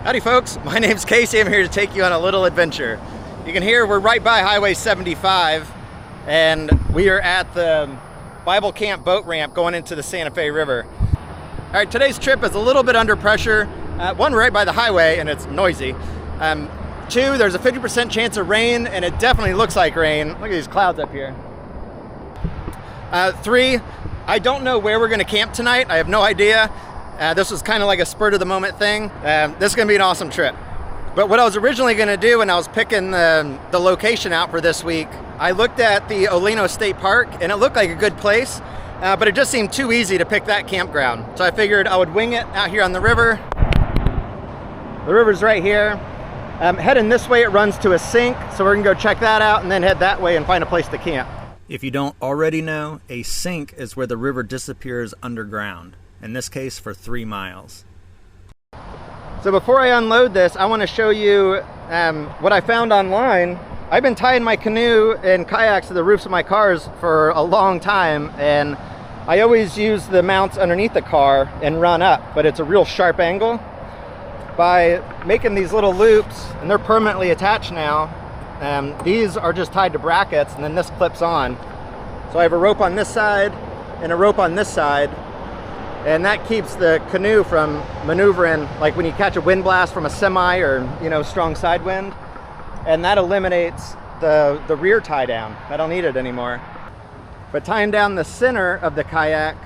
Howdy folks, my name's Casey. I'm here to take you on a little adventure. You can hear we're right by Highway 75 and we are at the Bible Camp boat ramp going into the Santa Fe River. All right, today's trip is a little bit under pressure. One, we're right by the highway and it's noisy. Two, there's a 50% chance of rain and it definitely looks like rain. Look at these clouds up here. Three, I don't know where we're gonna camp tonight. I have no idea. This was kind of like a spur of the moment thing. This is gonna be an awesome trip. But what I was originally gonna do when I was picking the location out for this week, I looked at the Olino State Park and it looked like a good place, but it just seemed too easy to pick that campground. So I figured I would wing it out here on the river. The river's right here. Heading this way, it runs to a sink, so we're gonna go check that out and then head that way and find a place to camp. If you don't already know, a sink is where the river disappears underground. In this case for 3 miles. So before I unload this, I want to show you what I found online. I've been tying my canoe and kayaks to the roofs of my cars for a long time, and I always use the mounts underneath the car and run up, but it's a real sharp angle. By making these little loops, and they're permanently attached now, these are just tied to brackets and then this clips on. So I have a rope on this side and a rope on this side, and that keeps the canoe from maneuvering, like when you catch a wind blast from a semi or, you know, strong side wind. And that eliminates the rear tie down. I don't need it anymore. But tying down the center of the kayak,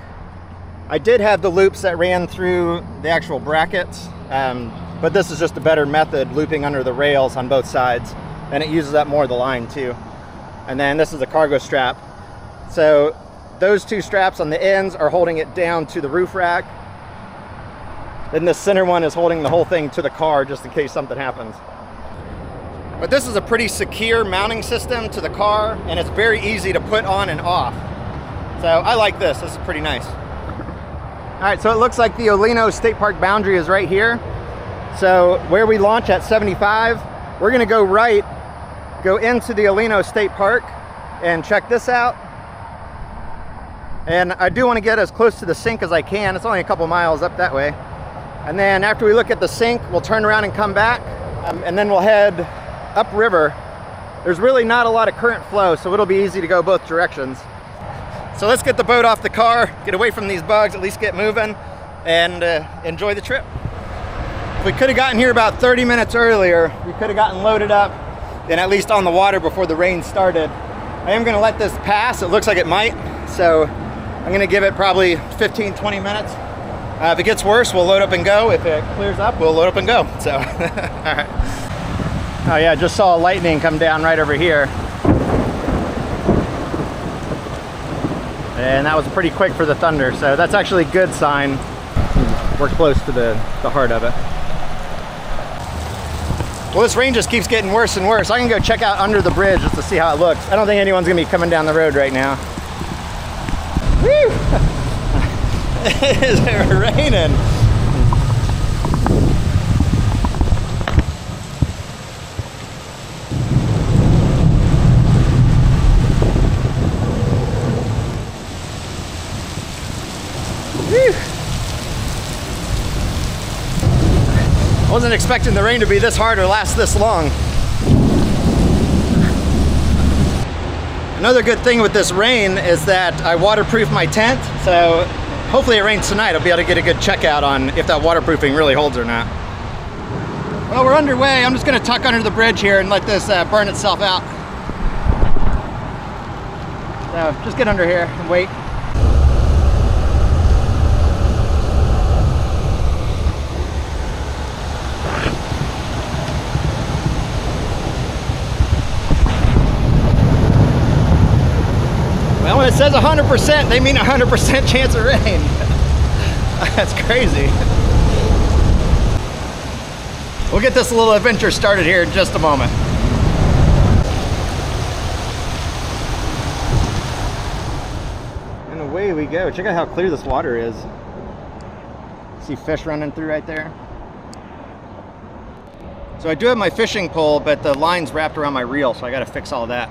I did have the loops that ran through the actual brackets, but this is just a better method, looping under the rails on both sides. And it uses up more of the line too. And then this is a cargo strap. So those two straps on the ends are holding it down to the roof rack. Then the center one is holding the whole thing to the car just in case something happens. But this is a pretty secure mounting system to the car, and it's very easy to put on and off. So I like this. This is pretty nice. All right, so it looks like the Olino State Park boundary is right here. So where we launch at 75, we're gonna go right, go into the Olino State Park and check this out. And I do want to get as close to the sink as I can. It's only a couple miles up that way. And then after we look at the sink, we'll turn around and come back, and then we'll head upriver. There's really not a lot of current flow, so it'll be easy to go both directions. So let's get the boat off the car, get away from these bugs, at least get moving, and enjoy the trip. If we could have gotten here about 30 minutes earlier, we could have gotten loaded up and at least on the water before the rain started. I am going to let this pass. It looks like it might, so I'm gonna give it probably 15, 20 minutes. If it gets worse, we'll load up and go. If it clears up, we'll load up and go. So, all right. Oh yeah, just saw lightning come down right over here. And that was pretty quick for the thunder, so that's actually a good sign. We're close to the heart of it. Well, this rain just keeps getting worse and worse. I can go check out under the bridge just to see how it looks. I don't think anyone's gonna be coming down the road right now. Woo! It is raining. Woo! I wasn't expecting the rain to be this hard or last this long. Another good thing with this rain is that I waterproof my tent, so hopefully it rains tonight. I'll be able to get a good checkout on if that waterproofing really holds or not. Well, we're underway. I'm just gonna tuck under the bridge here and let this burn itself out. So just get under here and wait. Well, when it says 100%, they mean 100% chance of rain. That's crazy. We'll get this little adventure started here in just a moment. And away we go. Check out how clear this water is. See fish running through right there. So I do have my fishing pole, but the line's wrapped around my reel, so I gotta fix all that.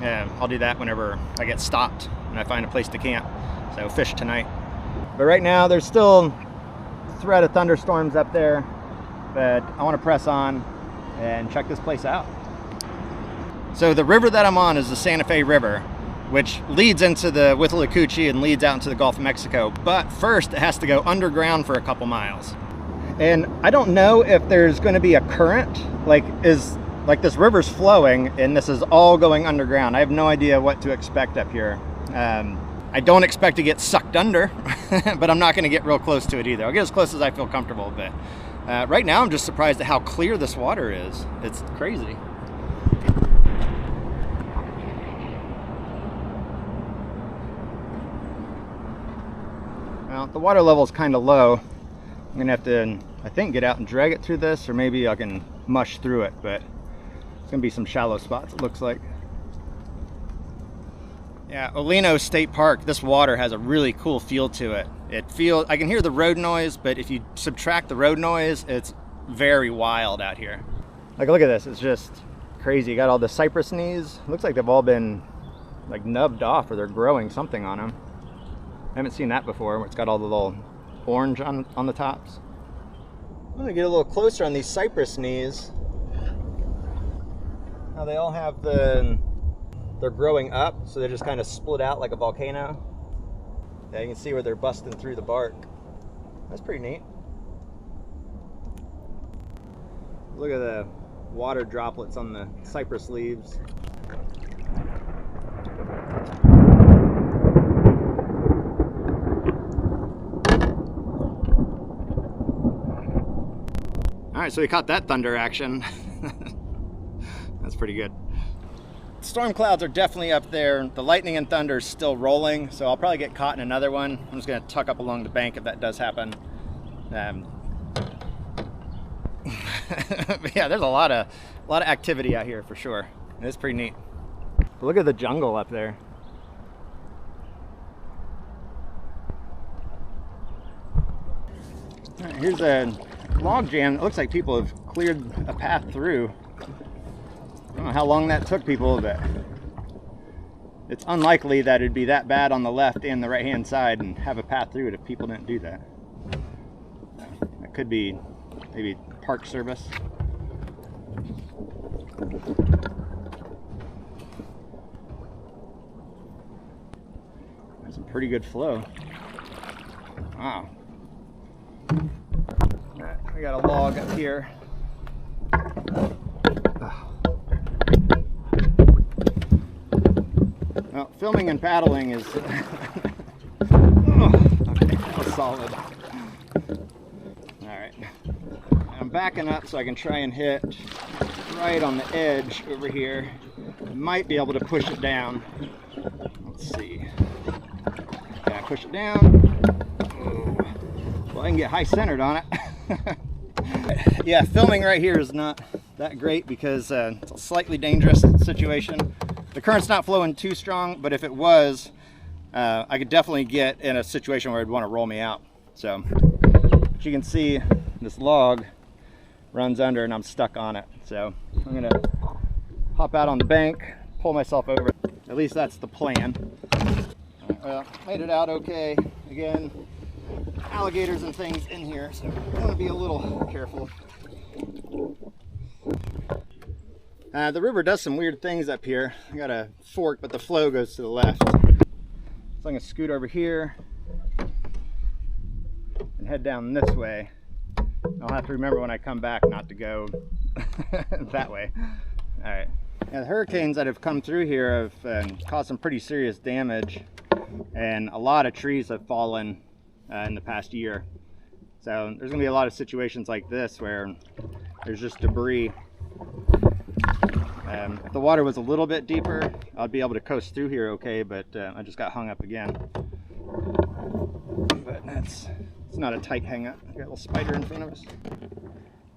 I'll do that whenever I get stopped and I find a place to camp. So fish tonight. But right now there's still a threat of thunderstorms up there. but I want to press on and check this place out. So the river that I'm on is the Santa Fe River, which leads into the Withlacoochee and leads out into the Gulf of Mexico. But first it has to go underground for a couple miles. And I don't know if there's going to be a current, like this river's flowing and this is all going underground. I have no idea what to expect up here. I don't expect to get sucked under, but I'm not going to get real close to it either. I'll get as close as I feel comfortable, but right now I'm just surprised at how clear this water is. It's crazy. Well, the water level is kind of low. I'm going to have to, I think, get out and drag it through this, or maybe I can mush through it, but it's going to be some shallow spots, it looks like. Yeah, Olino State Park, this water has a really cool feel to it. I can hear the road noise, but if you subtract the road noise, it's very wild out here. Like, look at this, it's just crazy. You got all the cypress knees. Looks like they've all been like nubbed off, or they're growing something on them. I haven't seen that before, where it's got all the little orange on the tops. I'm gonna get a little closer on these cypress knees. Now they all have they're growing up, so they're just kind of split out like a volcano. Yeah, you can see where they're busting through the bark. That's pretty neat. Look at the water droplets on the cypress leaves. All right, so we caught that thunder action. That's pretty good. Storm clouds are definitely up there. The lightning and thunder is still rolling, so I'll probably get caught in another one. I'm just gonna tuck up along the bank if that does happen. But yeah, there's a lot of activity out here for sure. It's pretty neat. But look at the jungle up there. All right, here's a log jam. It looks like people have cleared a path through. I don't know how long that took people, but it's unlikely that it'd be that bad on the left and the right hand side and have a path through it if people didn't do that. That could be maybe park service. That's some pretty good flow. Wow. Alright, we got a log up here. Well, filming and paddling is okay, that was solid. Alright. I'm backing up so I can try and hit right on the edge over here. I might be able to push it down. Let's see. Yeah, push it down. Oh. Well, I can get high centered on it. Yeah, filming right here is not that great because it's a slightly dangerous situation. The current's not flowing too strong, but if it was, I could definitely get in a situation where it'd want to roll me out. So, as you can see, this log runs under and I'm stuck on it. So I'm gonna hop out on the bank, pull myself over. At least that's the plan. Well, made it out okay. Again, alligators and things in here, so I'm gonna be a little careful. The river does some weird things up here. I got a fork, but the flow goes to the left. So I'm gonna scoot over here and head down this way. I'll have to remember when I come back not to go that way. All right. Yeah, the hurricanes that have come through here have caused some pretty serious damage, and a lot of trees have fallen in the past year. So there's gonna be a lot of situations like this where there's just debris. If the water was a little bit deeper, I'd be able to coast through here okay, but I just got hung up again. But it's not a tight hang up. Got a little spider in front of us.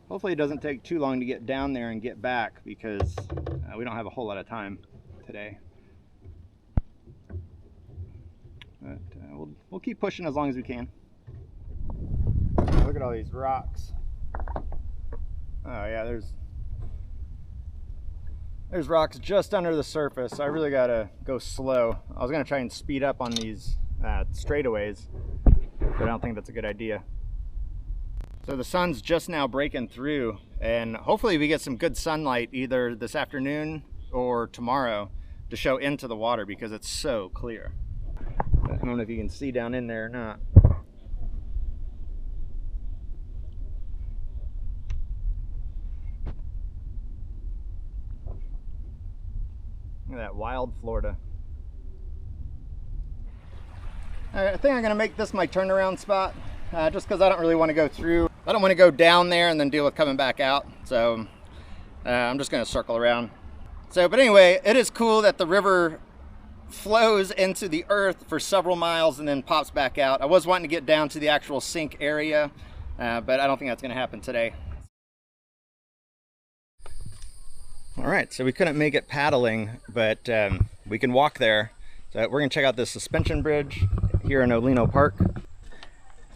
Hopefully it doesn't take too long to get down there and get back because we don't have a whole lot of time today. But we'll keep pushing as long as we can. Look at all these rocks. Oh yeah, there's rocks just under the surface, so I really gotta go slow. I was gonna try and speed up on these straightaways, but I don't think that's a good idea. So the sun's just now breaking through, and hopefully we get some good sunlight either this afternoon or tomorrow to show into the water because it's so clear. I don't know if you can see down in there or not. Look at that wild Florida. All right, I think I'm gonna make this my turnaround spot just because I don't really want to go through. I don't want to go down there and then deal with coming back out. So I'm just gonna circle around. So, but anyway, it is cool that the river flows into the earth for several miles and then pops back out. I was wanting to get down to the actual sink area, but I don't think that's gonna happen today. All right, so we couldn't make it paddling, but we can walk there. So we're gonna check out this suspension bridge here in Olino Park.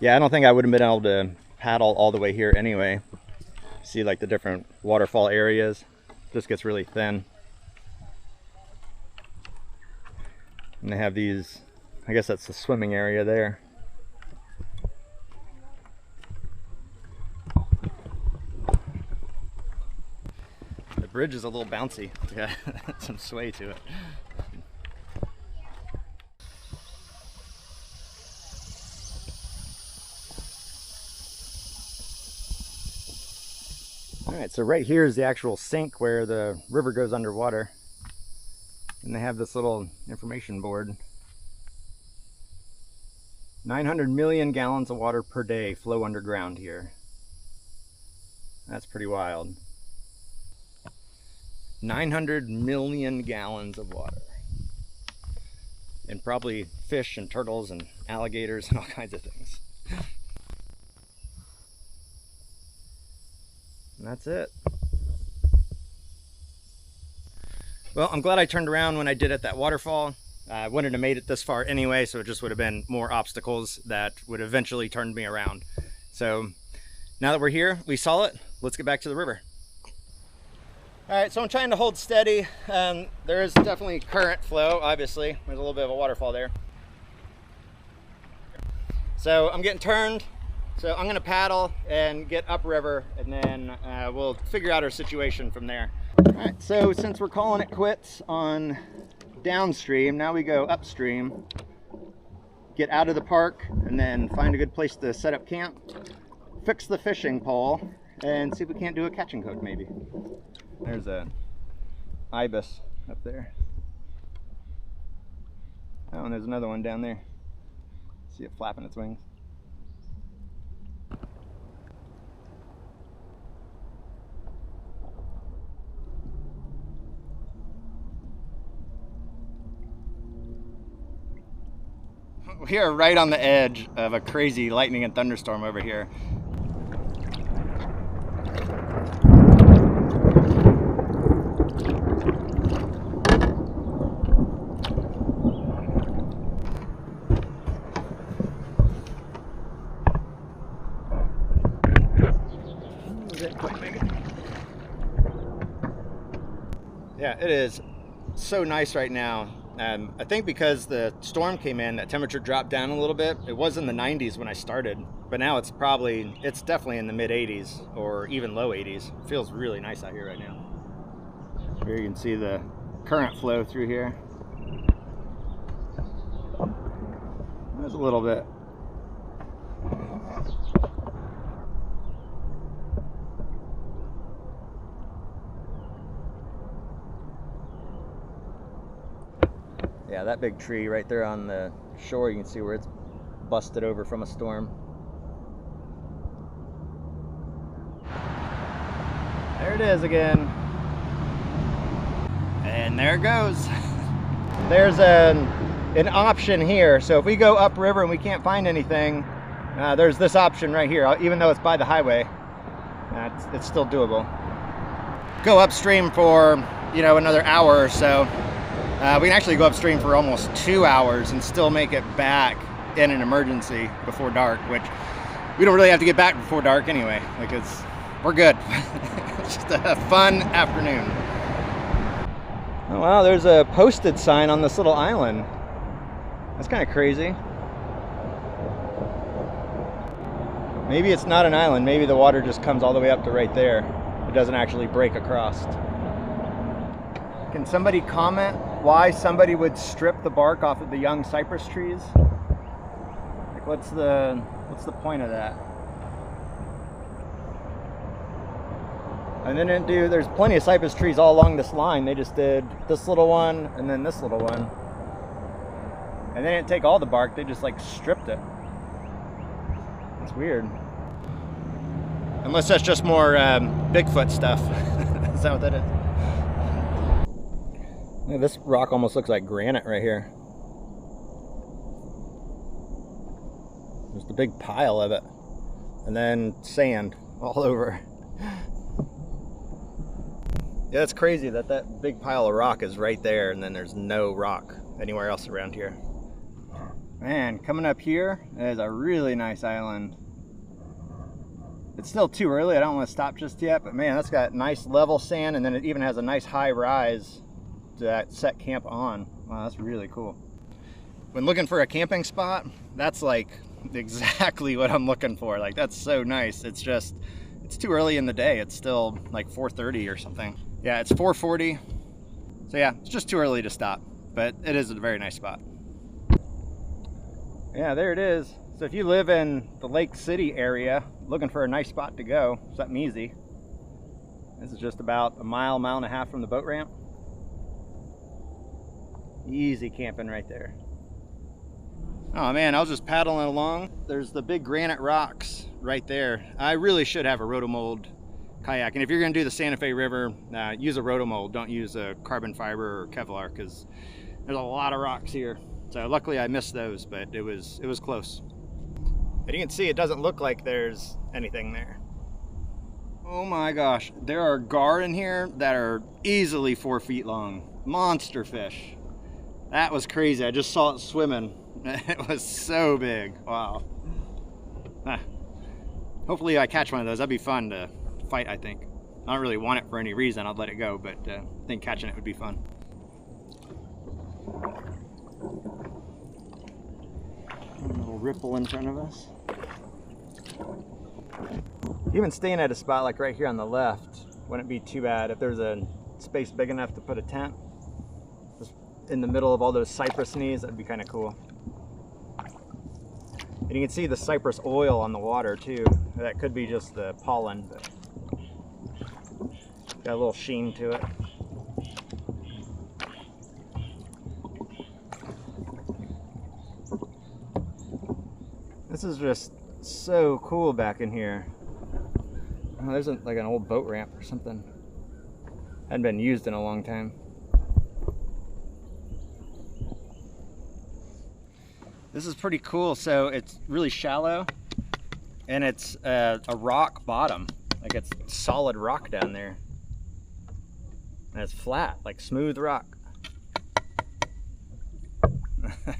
Yeah, I don't think I would have been able to paddle all the way here anyway. See like the different waterfall areas. This gets really thin. And they have these, I guess that's the swimming area there. The bridge is a little bouncy. It's got some sway to it. All right, so right here is the actual sink where the river goes underwater. And they have this little information board. 900 million gallons of water per day flow underground here. That's pretty wild. 900 million gallons of water. And probably fish and turtles and alligators and all kinds of things. And that's it. Well, I'm glad I turned around when I did at that waterfall. I wouldn't have made it this far anyway, so it just would have been more obstacles that would eventually turn me around. So now that we're here, we saw it, let's get back to the river. All right, so I'm trying to hold steady. There is definitely current flow, obviously. There's a little bit of a waterfall there. So I'm getting turned. So I'm gonna paddle and get upriver, and then we'll figure out our situation from there. All right, so since we're calling it quits on downstream, now we go upstream, get out of the park, and then find a good place to set up camp, fix the fishing pole, and see if we can't do a catching hook maybe. There's a ibis up there. Oh, and there's another one down there. See it flapping its wings. We are right on the edge of a crazy lightning and thunderstorm over here. Yeah, it is so nice right now. I think because the storm came in, that temperature dropped down a little bit. It was in the 90s when I started, but now it's definitely in the mid 80s or even low 80s. It feels really nice out here right now. Here you can see the current flow through here. There's a little bit. Yeah, that big tree right there on the shore, you can see where it's busted over from a storm. There it is again. And there it goes. There's an option here. So if we go upriver and we can't find anything, there's this option right here. Even though it's by the highway, it's still doable. Go upstream for, another hour or so. We can actually go upstream for almost 2 hours and still make it back in an emergency before dark, which we don't really have to get back before dark anyway, because we're good. It's just a fun afternoon. Oh wow, there's a posted sign on this little island. That's kind of crazy. Maybe it's not an island. Maybe the water just comes all the way up to right there. It doesn't actually break across. Can somebody comment why somebody would strip the bark off of the young cypress trees? Like, what's the point of that? And then there's plenty of cypress trees all along this line. They just did this little one and then this little one. And they didn't take all the bark, they just like stripped it. It's weird. Unless that's just more Bigfoot stuff. Is that what that is? Yeah, this rock almost looks like granite right here. There's the big pile of it. And then sand all over. Yeah, it's crazy that that big pile of rock is right there and then there's no rock anywhere else around here. Man, coming up here is a really nice island. It's still too early, I don't want to stop just yet, but man, that's got nice level sand and then it even has a nice high rise to set camp on. Wow, that's really cool. When looking for a camping spot, that's like exactly what I'm looking for. Like, that's so nice. It's just, it's too early in the day. It's still like 4:30 or something. Yeah, it's 4:40. So yeah, it's just too early to stop, but it is a very nice spot. Yeah, there it is. So if you live in the Lake City area, looking for a nice spot to go, something easy. This is just about a mile, mile and a half from the boat ramp. Easy camping right there. Oh man, I was just paddling along. There's the big granite rocks right there. I really should have a rotomold kayak. And if you're gonna do the Santa Fe River, use a rotomold. Don't use a carbon fiber or Kevlar, because there's a lot of rocks here. So luckily I missed those, but it was close. And you can see it doesn't look like there's anything there. Oh my gosh, there are gar in here that are easily 4 feet long. Monster fish. That was crazy. I just saw it swimming. It was so big. Wow. Hopefully I catch one of those. That'd be fun to fight, I think. I don't really want it for any reason. I'd let it go, but I think catching it would be fun. A little ripple in front of us. Even staying at a spot like right here on the left wouldn't be too bad if there's a space big enough to put a tent. Just in the middle of all those cypress knees, that'd be kind of cool. And you can see the cypress oil on the water too. That could be just the pollen, but got a little sheen to it. This is just so cool back in here. Oh, there's like an old boat ramp or something. Hadn't been used in a long time. This is pretty cool. So it's really shallow and it's a rock bottom. Like, it's solid rock down there. And it's flat, like smooth rock. I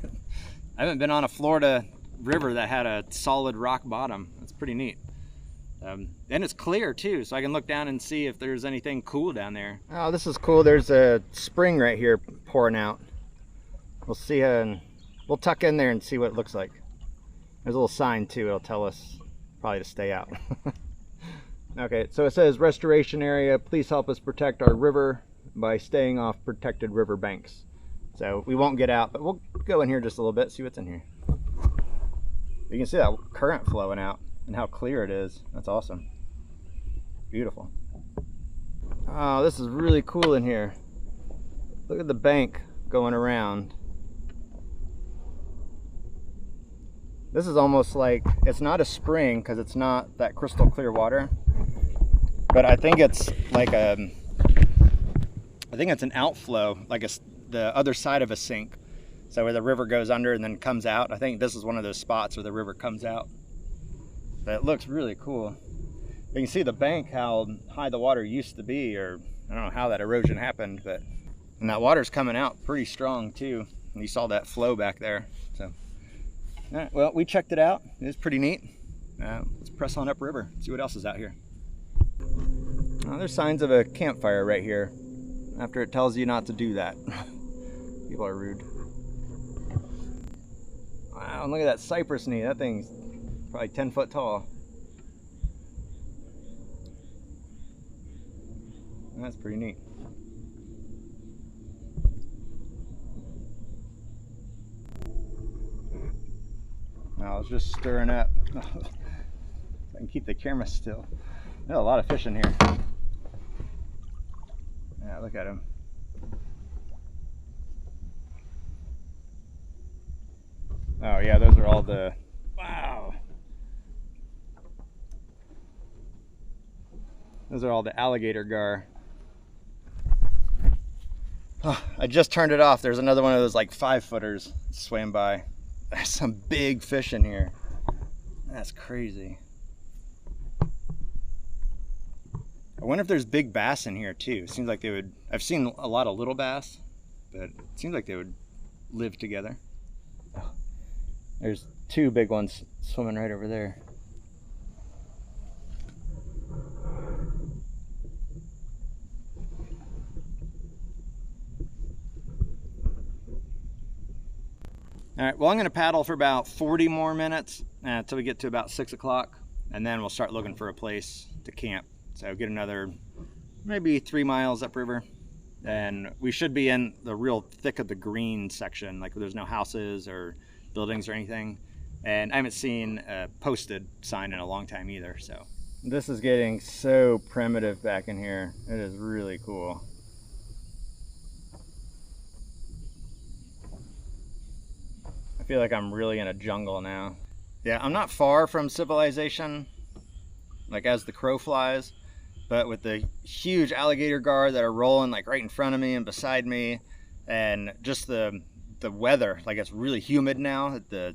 haven't been on a Florida river that had a solid rock bottom. That's pretty neat. And it's clear too, so I can look down and see if there's anything cool down there. Oh, this is cool. There's a spring right here pouring out. We'll see, we'll tuck in there and see what it looks like. There's a little sign too. It'll tell us probably to stay out. Okay, so it says restoration area. Please help us protect our river by staying off protected river banks. So we won't get out, but we'll go in here just a little bit, see what's in here. You can see that current flowing out and how clear it is. That's awesome. Beautiful. Oh, this is really cool in here. Look at the bank going around. This is almost like, it's not a spring because it's not that crystal clear water, but I think it's like I think it's an outflow, like the other side of a sink. So where the river goes under and then comes out. I think this is one of those spots where the river comes out. But it looks really cool. You can see the bank, how high the water used to be, or I don't know how that erosion happened, but and that water's coming out pretty strong too. And you saw that flow back there. So, all right, well, we checked it out. It was pretty neat. Let's press on upriver, see what else is out here. Oh, there's signs of a campfire right here. After it tells you not to do that. People are rude. Wow, and look at that cypress knee. That thing's probably 10 foot tall. That's pretty neat. I was just stirring up. So I can keep the camera still. There's a lot of fish in here. Yeah, look at him. Oh yeah, those are all the, wow. Those are all the alligator gar. Oh, I just turned it off. There's another one of those like 5-footers swam by. There's some big fish in here. That's crazy. I wonder if there's big bass in here too. It seems like they would, I've seen a lot of little bass, but it seems like they would live together. Oh, there's 2 big ones swimming right over there. All right, well, I'm gonna paddle for about 40 more minutes until we get to about 6 o'clock, and then we'll start looking for a place to camp. So get another maybe 3 miles upriver, and we should be in the real thick of the green section, like where there's no houses or buildings or anything. And I haven't seen a posted sign in a long time either, so. This is getting so primitive back in here. It is really cool. I feel like I'm really in a jungle now. Yeah, I'm not far from civilization, like as the crow flies, but with the huge alligator gar that are rolling like right in front of me and beside me, and just the weather, like it's really humid now. The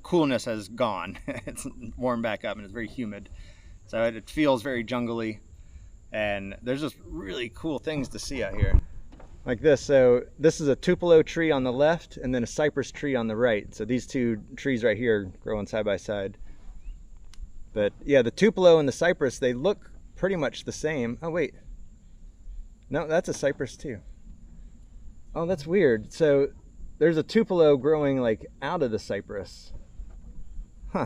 coolness has gone. It's warmed back up and it's very humid. So it feels very jungly, and there's just really cool things to see out here. Like this, so this is a tupelo tree on the left and then a cypress tree on the right. So these 2 trees right here growing side by side. But yeah, the tupelo and the cypress, they look pretty much the same. Oh wait, no, that's a cypress too. Oh, that's weird. So there's a tupelo growing like out of the cypress. Huh.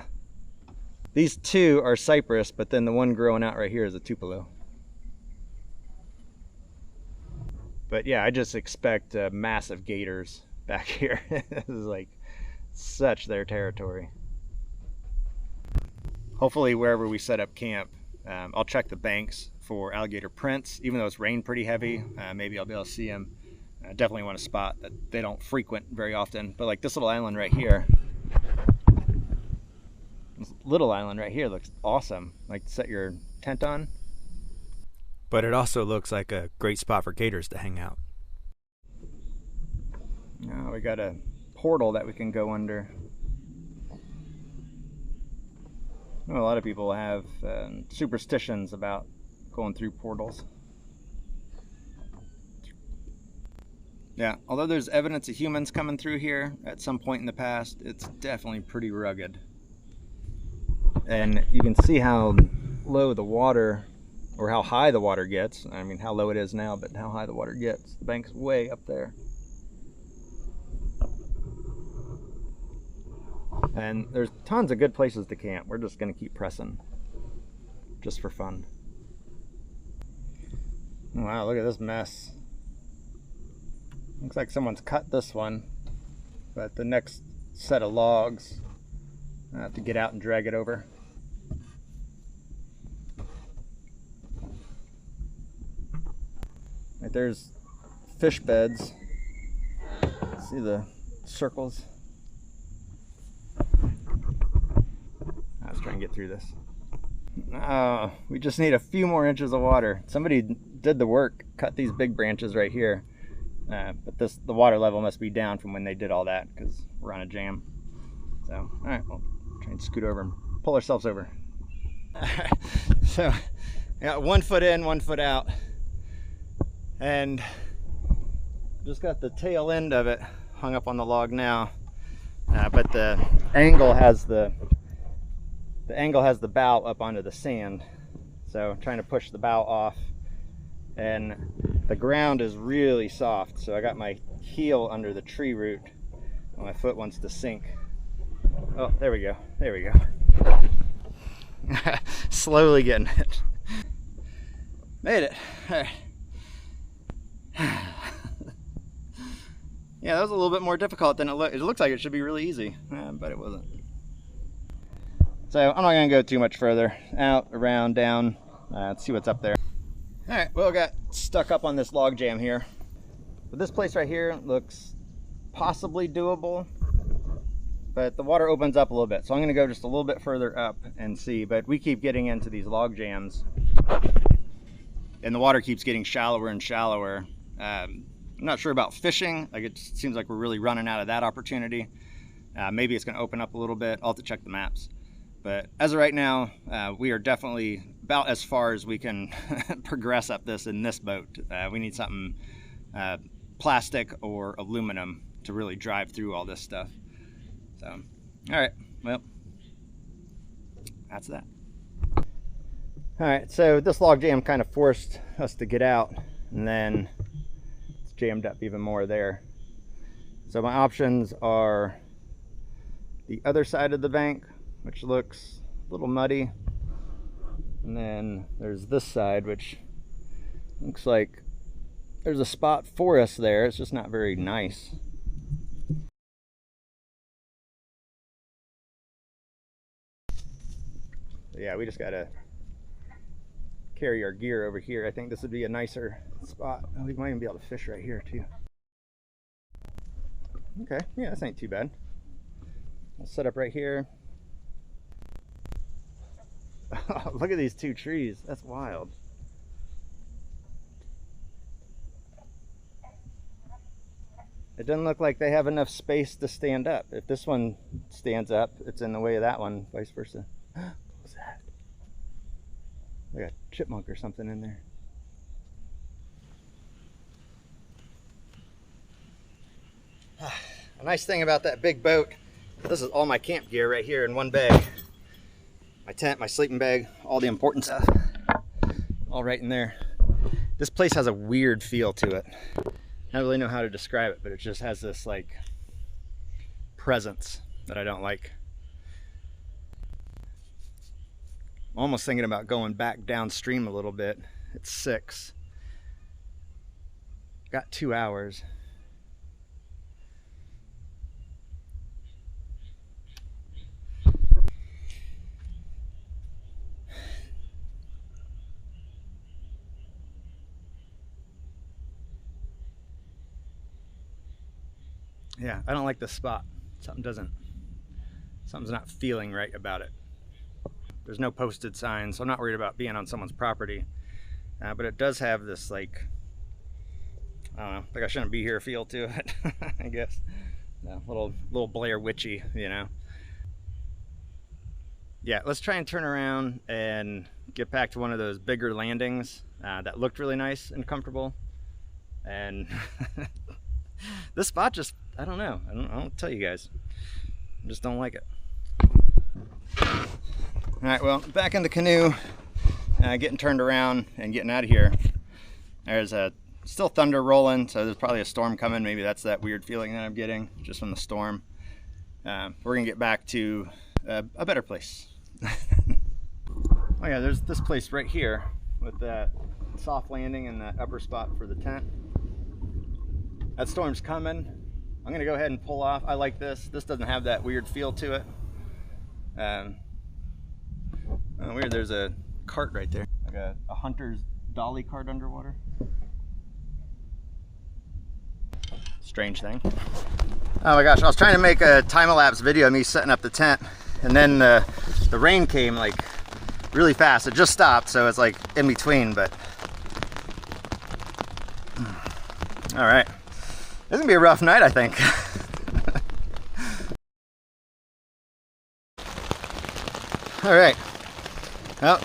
These 2 are cypress, but then the one growing out right here is a tupelo. But yeah, I just expect massive gators back here. This is like such their territory. Hopefully wherever we set up camp, I'll check the banks for alligator prints. Even though it's rained pretty heavy, maybe I'll be able to see them. I definitely want a spot that they don't frequent very often. But like this little island right here, this little island right here looks awesome. Like to set your tent on. But it also looks like a great spot for gators to hang out. Now we got a portal that we can go under. I know a lot of people have superstitions about going through portals. Yeah, although there's evidence of humans coming through here at some point in the past, it's definitely pretty rugged. And you can see how low the water, or how high the water gets. I mean, how low it is now, but how high the water gets. The bank's way up there. And there's tons of good places to camp. We're just gonna keep pressing, just for fun. Wow, look at this mess. Looks like someone's cut this one, but the next set of logs, I have to get out and drag it over. Right, there's fish beds. See the circles? Let's try and get through this. Oh, we just need a few more inches of water. Somebody did the work, cut these big branches right here. But the water level must be down from when they did all that, because we're on a jam. So, all right, we'll try and scoot over and pull ourselves over. So, I got 1 foot in, 1 foot out. And just got the tail end of it hung up on the log now. But the angle has the bow up onto the sand. So I'm trying to push the bow off, and the ground is really soft. So I got my heel under the tree root, and my foot wants to sink. Oh, there we go. There we go. Slowly getting it. Made it. All right. Yeah, that was a little bit more difficult than it looked. It looks like it should be really easy, but it wasn't. So I'm not gonna go too much further. Out, around, down. Let's see what's up there. All right, well, I got stuck up on this log jam here. But this place right here looks possibly doable, but the water opens up a little bit. So I'm gonna go just a little bit further up and see, but we keep getting into these log jams and the water keeps getting shallower and shallower. I'm not sure about fishing. Like, it seems like we're really running out of that opportunity. Maybe it's gonna open up a little bit. I'll have to check the maps. But as of right now, we are definitely about as far as we can progress up this in this boat. We need something plastic or aluminum to really drive through all this stuff. So, all right, well, that's that. All right, so this log jam kind of forced us to get out, and then it's jammed up even more there. So my options are the other side of the bank, which looks a little muddy, and then there's this side, which looks like there's a spot for us there. It's just not very nice. Yeah, we just gotta carry our gear over here. I think this would be a nicer spot. We might even be able to fish right here too. Okay, yeah, this ain't too bad. I'll set up right here. Oh, look at these two trees. That's wild. It doesn't look like they have enough space to stand up. If this one stands up, it's in the way of that one, vice versa. What was that? Like a chipmunk or something in there. A nice thing about that big boat, this is all my camp gear right here in one bag. My tent, my sleeping bag, all the important stuff, all right in there. This place has a weird feel to it. I don't really know how to describe it, but it just has this like presence that I don't like. I'm almost thinking about going back downstream a little bit. It's 6. Got 2 hours. Yeah, I don't like this spot. Something's not feeling right about it. There's no posted signs, so I'm not worried about being on someone's property. But it does have this, like, I don't know, like I shouldn't be here feel to it, I guess. No, little Blair Witchy, you know. Yeah, let's try and turn around and get back to one of those bigger landings that looked really nice and comfortable. And this spot just, I don't know. I don't tell you guys. I just don't like it. All right, well, back in the canoe, getting turned around and getting out of here. There's still thunder rolling, so there's probably a storm coming. Maybe that's that weird feeling that I'm getting just from the storm. We're gonna get back to a better place. Oh yeah, there's this place right here with that soft landing and that upper spot for the tent. That storm's coming. I'm gonna go ahead and pull off. I like this. This doesn't have that weird feel to it. Oh, weird, there's a cart right there. Like a hunter's dolly cart underwater. Strange thing. Oh my gosh, I was trying to make a time-lapse video of me setting up the tent, and then the rain came like really fast. It just stopped, so it's like in between, but all right. This is gonna be a rough night, I think. All right. Well,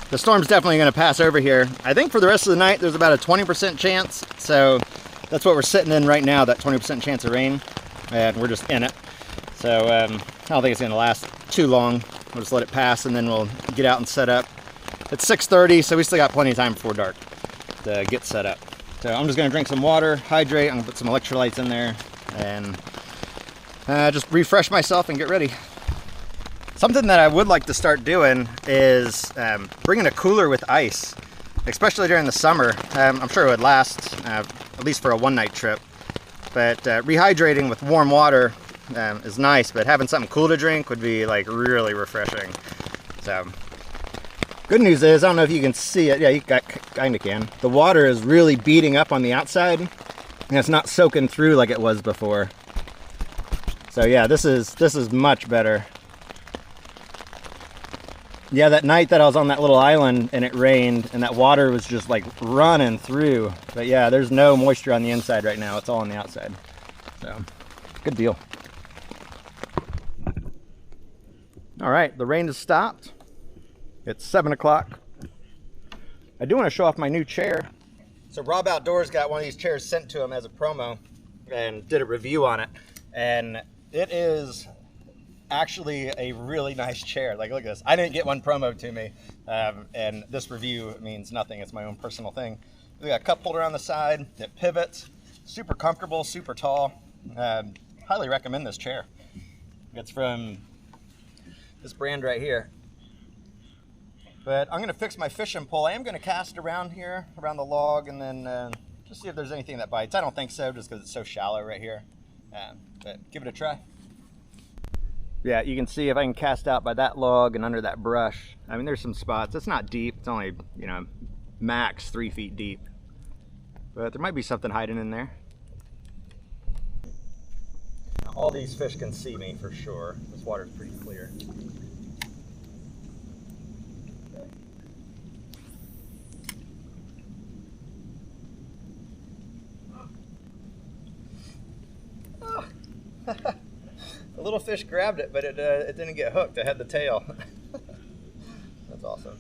the storm's definitely gonna pass over here. I think for the rest of the night, there's about a 20% chance. So that's what we're sitting in right now, that 20% chance of rain. And we're just in it. So I don't think it's gonna last too long. We'll just let it pass and then we'll get out and set up. It's 6:30, so we still got plenty of time before dark to get set up. So I'm just gonna drink some water, hydrate, I'm gonna put some electrolytes in there, and just refresh myself and get ready. Something that I would like to start doing is bringing a cooler with ice especially during the summer. I'm sure it would last at least for a one-night trip. But rehydrating with warm water is nice, but having something cool to drink would be like really refreshing. So, good news is, I don't know if you can see it. Yeah, you kind of can. The water is really beating up on the outside, and it's not soaking through like it was before. So yeah, this is much better. Yeah, that night that I was on that little island and it rained and that water was just like running through. But yeah, there's no moisture on the inside right now. It's all on the outside. So, good deal. All right, the rain has stopped. It's 7 o'clock. I do want to show off my new chair. So Rob Outdoors got one of these chairs sent to him as a promo and did a review on it. And it is actually a really nice chair. Like, look at this. I didn't get one promo to me, and this review means nothing. It's my own personal thing. We got a cup holder on the side that pivots. Super comfortable, super tall. Highly recommend this chair. It's from this brand right here. But I'm gonna fix my fishing pole. I am gonna cast around here, around the log, and then just see if there's anything that bites. I don't think so, just because it's so shallow right here. But give it a try. Yeah, you can see if I can cast out by that log and under that brush. I mean, there's some spots. It's not deep. It's only, you know, max 3 feet deep. But there might be something hiding in there. All these fish can see me for sure. This water's pretty clear. The little fish grabbed it, but it didn't get hooked. It had the tail. That's awesome.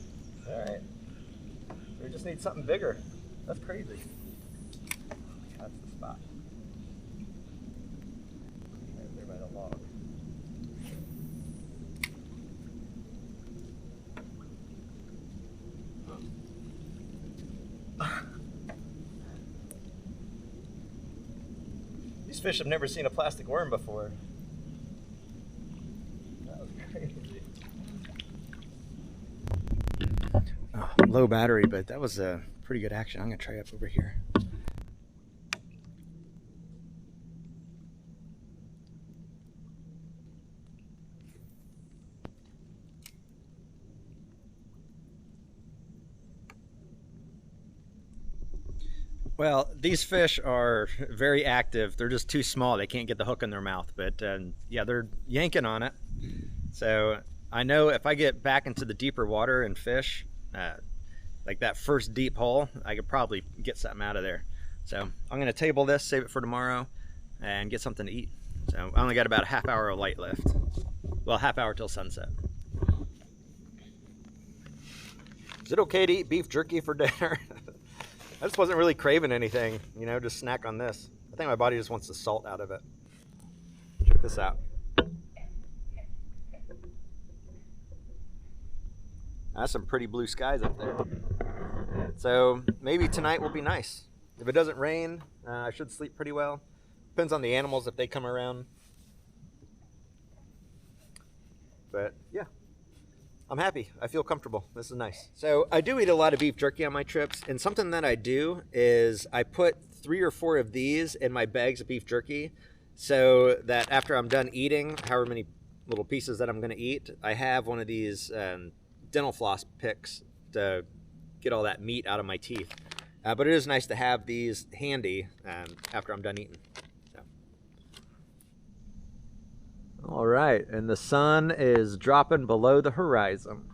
All right. We just need something bigger. That's crazy. That's the spot. Right there by the log. These fish have never seen a plastic worm before. That was crazy. Oh, low battery, but that was a pretty good action. I'm gonna try up over here. Well, these fish are very active. They're just too small. They can't get the hook in their mouth. But yeah, they're yanking on it. So I know if I get back into the deeper water and fish, like that first deep hole, I could probably get something out of there. So I'm going to table this, save it for tomorrow, and get something to eat. So I only got about a half hour of light left. Well, half hour till sunset. Is it okay to eat beef jerky for dinner? I just wasn't really craving anything, you know, just snack on this. I think my body just wants the salt out of it. Check this out. That's some pretty blue skies up there. So maybe tonight will be nice. If it doesn't rain, I should sleep pretty well. Depends on the animals if they come around. But yeah. I'm happy. I feel comfortable. This is nice. So I do eat a lot of beef jerky on my trips, and something that I do is I put 3 or 4 of these in my bags of beef jerky so that after I'm done eating, however many little pieces that I'm going to eat, I have one of these dental floss picks to get all that meat out of my teeth. But it is nice to have these handy after I'm done eating. All right, and the sun is dropping below the horizon.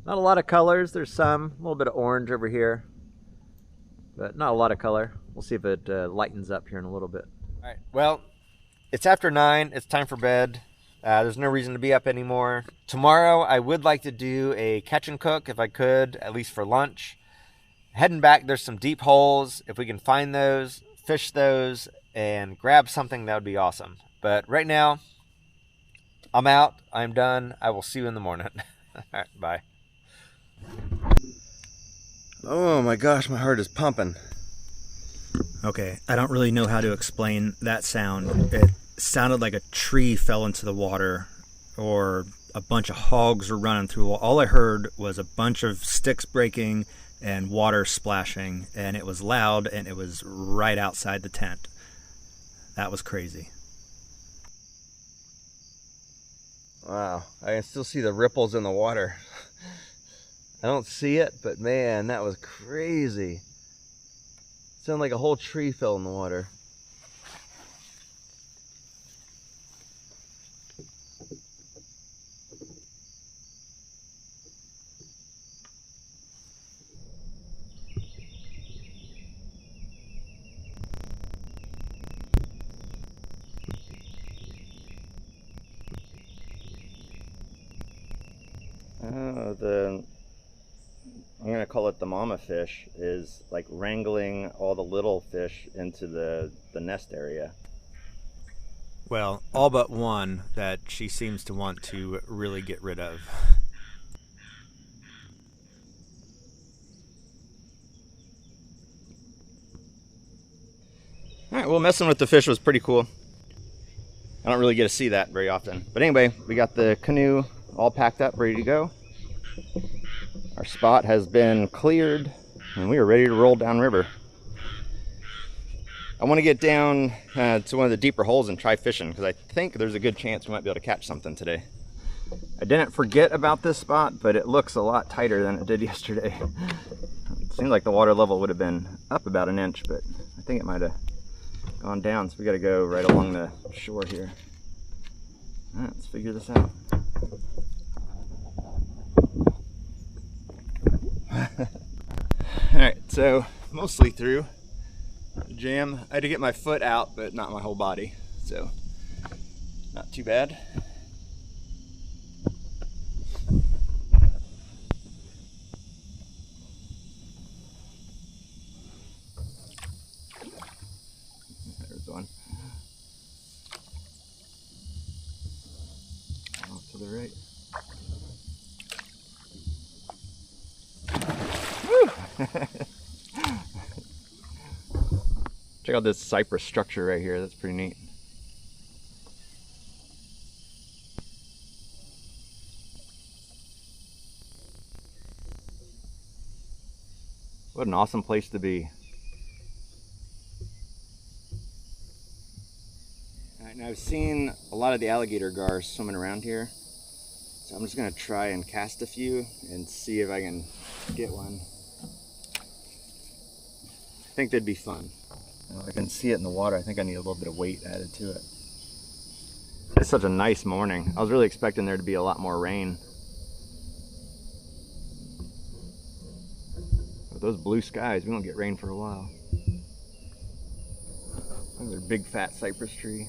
Not a lot of colors. There's some, a little bit of orange over here, but not a lot of color. We'll see if it lightens up here in a little bit. All right, well, it's after 9. It's time for bed. There's no reason to be up anymore. Tomorrow, I would like to do a catch and cook if I could, at least for lunch. Heading back, there's some deep holes. If we can find those, fish those, and grab something, that would be awesome. But right now, I'm out. I'm done. I will see you in the morning. All right, bye. Oh my gosh, my heart is pumping. Okay, I don't really know how to explain that sound. It sounded like a tree fell into the water, or a bunch of hogs were running through. All I heard was a bunch of sticks breaking and water splashing, and it was loud, and it was right outside the tent. That was crazy. Wow, I can still see the ripples in the water. I don't see it, but man, that was crazy. It sounded like a whole tree fell in the water. I'm gonna call it the mama fish, is like wrangling all the little fish into the nest area. Well, all but one that she seems to want to really get rid of. All right, well, messing with the fish was pretty cool. I don't really get to see that very often. But anyway, we got the canoe all packed up, ready to go. Our spot has been cleared, and we are ready to roll downriver. I want to get down to one of the deeper holes and try fishing, because I think there's a good chance we might be able to catch something today. I didn't forget about this spot, but it looks a lot tighter than it did yesterday. It seemed like the water level would have been up about an inch, but I think it might have gone down, so we got to go right along the shore here. All right, let's figure this out. All right, so mostly through the jam. I had to get my foot out, but not my whole body, so not too bad. There's one. Off to the right. Check out this cypress structure right here. That's pretty neat. What an awesome place to be. All right, now I've seen a lot of the alligator gars swimming around here, so I'm just gonna try and cast a few and see if I can get one. I think they'd be fun. I can see it in the water. I think I need a little bit of weight added to it. It's such a nice morning. I was really expecting there to be a lot more rain. With those blue skies, we won't get rain for a while. There's a big fat cypress tree.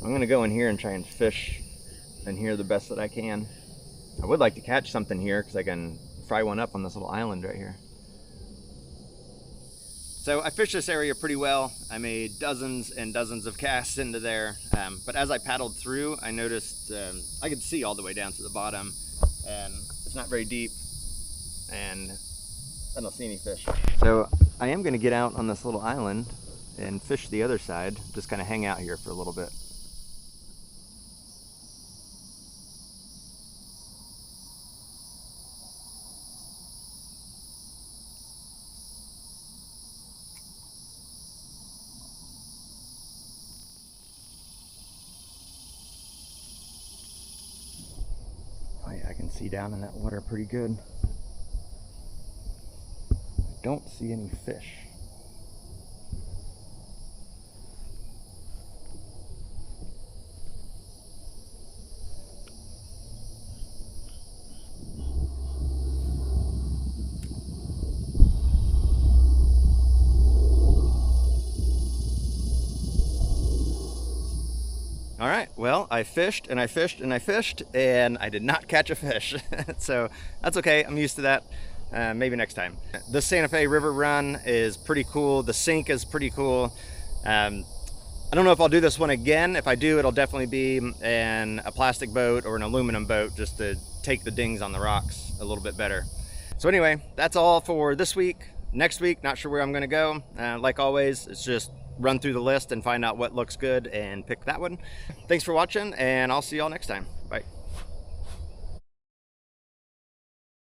I'm gonna go in here and try and fish in here the best that I can. I would like to catch something here because I can fry one up on this little island right here. So I fished this area pretty well. I made dozens and dozens of casts into there, but as I paddled through, I noticed I could see all the way down to the bottom, and it's not very deep, and I don't see any fish. So I am gonna get out on this little island and fish the other side, just kind of hang out here for a little bit. I can see down in that water pretty good. I don't see any fish. All right, well, I fished and I fished and I fished and I did not catch a fish. So that's okay, I'm used to that. Maybe next time. The Santa Fe River run is pretty cool. The sink is pretty cool. I don't know if I'll do this one again. If I do, it'll definitely be in a plastic boat or an aluminum boat, just to take the dings on the rocks a little bit better. So anyway, that's all for this week. Next week, not sure where I'm gonna go. Like always, it's just run through the list and find out what looks good and pick that one. Thanks for watching, and I'll see y'all next time.